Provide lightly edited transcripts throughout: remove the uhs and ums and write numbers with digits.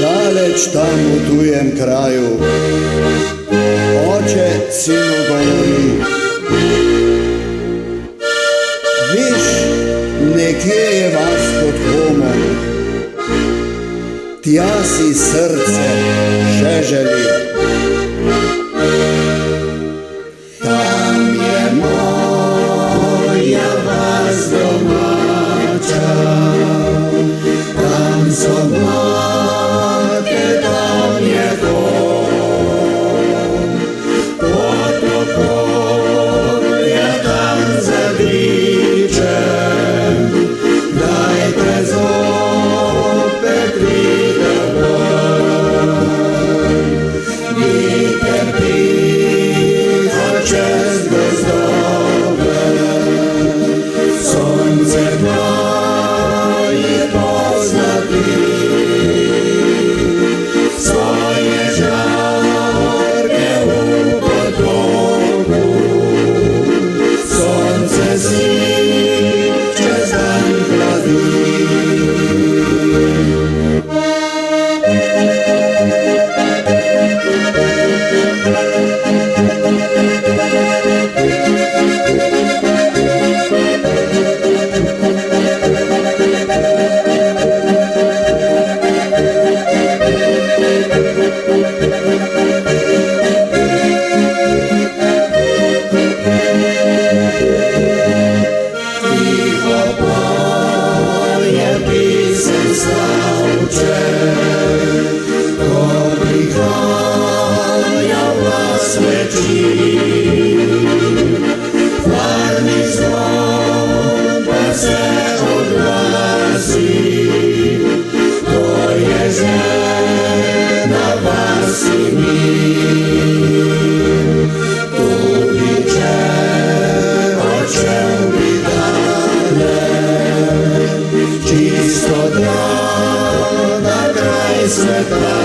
Daleć tam u tujem kraju oče sinu govori: viš, nekje je vas pod homom, tja si srce že želi. Tam je moja vas domača, tam so mate, tam je dom, potopolja tam zagričem, dajte zopet pride ven, vidim tiho čez gozdove, sonce tvoji poznati, svoje žarke u potoku, sonce si čez dan hladi. Tiho polje pisem slavče, ko prihaja vas sveči, varni zvon pa se oglasi, to je žena vas i mir, tudi če očev bi dane, čisto draga kraj sveta,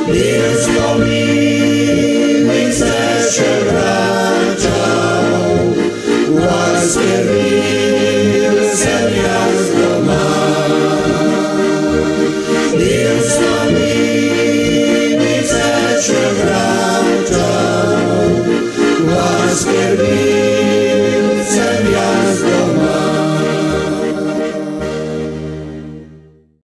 bil spominik se še vračal, vas je